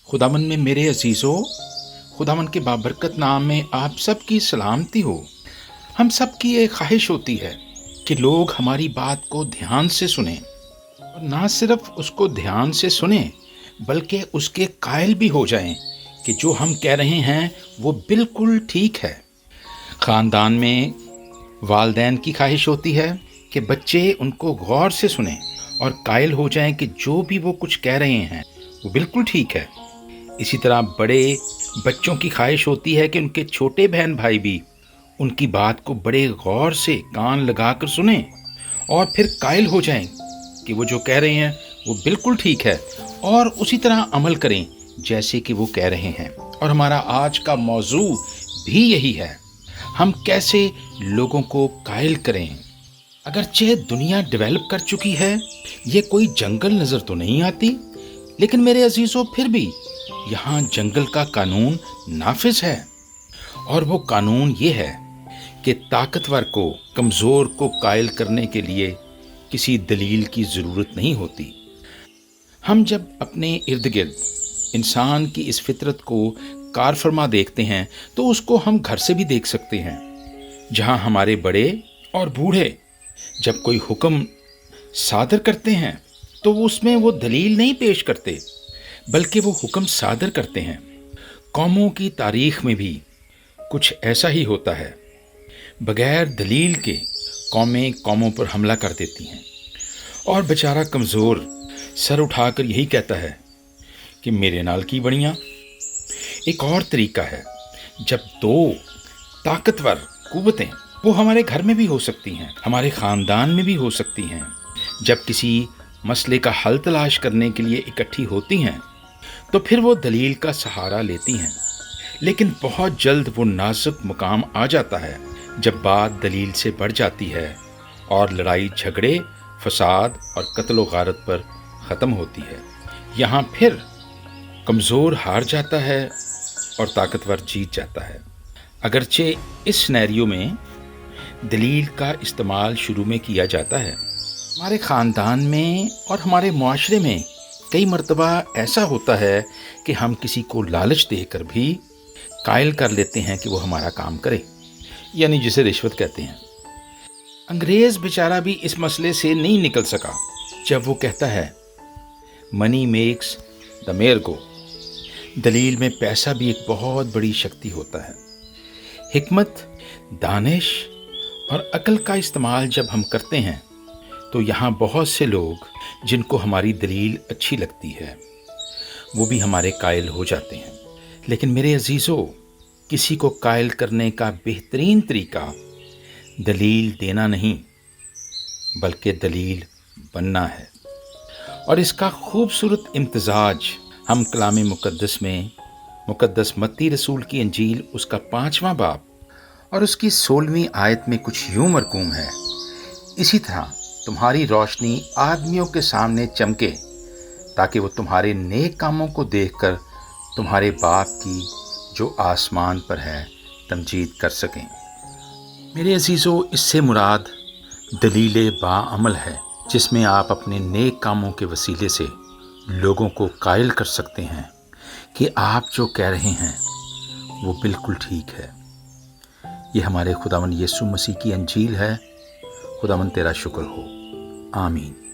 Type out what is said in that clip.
खुदावन में मेरे अजीज़ों, खुदावन के बाबरकत नाम में आप सब की सलामती हो। हम सब की एक ख्वाहिश होती है कि लोग हमारी बात को ध्यान से सुनें, और ना सिर्फ उसको ध्यान से सुनें बल्कि उसके कायल भी हो जाएं कि जो हम कह रहे हैं वो बिल्कुल ठीक है। ख़ानदान में वालदैन की ख्वाहिश होती है कि बच्चे उनको गौर से सुनें और कायल हो जाएं कि जो भी वो कुछ कह रहे हैं वो बिल्कुल ठीक है। इसी तरह बड़े बच्चों की ख्वाहिश होती है कि उनके छोटे बहन भाई भी उनकी बात को बड़े गौर से कान लगाकर सुनें और फिर कायल हो जाएं कि वो जो कह रहे हैं वो बिल्कुल ठीक है और उसी तरह अमल करें जैसे कि वो कह रहे हैं। और हमारा आज का मौजू भी यही है, हम कैसे लोगों को कायल करें। अगरचे दुनिया डेवलप कर चुकी है, ये कोई जंगल नज़र तो नहीं आती, लेकिन मेरे अजीज़ों फिर भी यहाँ जंगल का कानून नाफिज है। और वो कानून ये है कि ताकतवर को कमज़ोर को कायल करने के लिए किसी दलील की ज़रूरत नहीं होती। हम जब अपने इर्द गिर्द इंसान की इस फितरत को कार फरमा देखते हैं तो उसको हम घर से भी देख सकते हैं, जहाँ हमारे बड़े और बूढ़े जब कोई हुक्म सादर करते हैं तो उसमें वो दलील नहीं पेश करते बल्कि वो हुक्म सादर करते हैं। कौमों की तारीख में भी कुछ ऐसा ही होता है। बगैर दलील के कौमें कौमों पर हमला कर देती हैं और बेचारा कमज़ोर सर उठाकर यही कहता है कि मेरे नाल की बणियां। एक और तरीका है, जब दो ताकतवर कुव्वतें, वो हमारे घर में भी हो सकती हैं, हमारे ख़ानदान में भी हो सकती हैं, जब किसी मसले का हल तलाश करने के लिए इकट्ठी होती हैं तो फिर वो दलील का सहारा लेती हैं। लेकिन बहुत जल्द वो नाजुक मुकाम आ जाता है जब बात दलील से बढ़ जाती है और लड़ाई झगड़े, फसाद और कत्ल गारत पर ख़त्म होती है। यहाँ फिर कमज़ोर हार जाता है और ताकतवर जीत जाता है। अगरचे इस सिनेरियो में दलील का इस्तेमाल शुरू में किया जाता है। हमारे ख़ानदान में और हमारे मुआशरे में कई मर्तबा ऐसा होता है कि हम किसी को लालच देकर भी कायल कर लेते हैं कि वो हमारा काम करे, यानी जिसे रिश्वत कहते हैं। अंग्रेज़ बेचारा भी इस मसले से नहीं निकल सका जब वो कहता है मनी मेक्स द मेयर गो। दलील में पैसा भी एक बहुत बड़ी शक्ति होता है। हिकमत, दानिश और अक्ल का इस्तेमाल जब हम करते हैं तो यहाँ बहुत से लोग जिनको हमारी दलील अच्छी लगती है वो भी हमारे कायल हो जाते हैं। लेकिन मेरे अजीज़ों, किसी को कायल करने का बेहतरीन तरीका दलील देना नहीं बल्कि दलील बनना है। और इसका खूबसूरत इम्तजाज हम कलाम मुक़द्दस में मुक़द्दस मत्ती रसूल की इंजील उसका 5वां बाब और उसकी 16वीं आयत में कुछ यूं मरकूम है, इसी तरह तुम्हारी रोशनी आदमियों के सामने चमके ताकि वो तुम्हारे नेक कामों को देखकर तुम्हारे बाप की जो आसमान पर है तमजीद कर सकें। मेरे अजीज़ों, इससे मुराद दलील बाअमल है जिसमें आप अपने नेक कामों के वसीले से लोगों को कायल कर सकते हैं कि आप जो कह रहे हैं वो बिल्कुल ठीक है। ये हमारे खुदावन यीशु मसीह की अंजील है। खुदावन तेरा शुक्र हो। आमीन।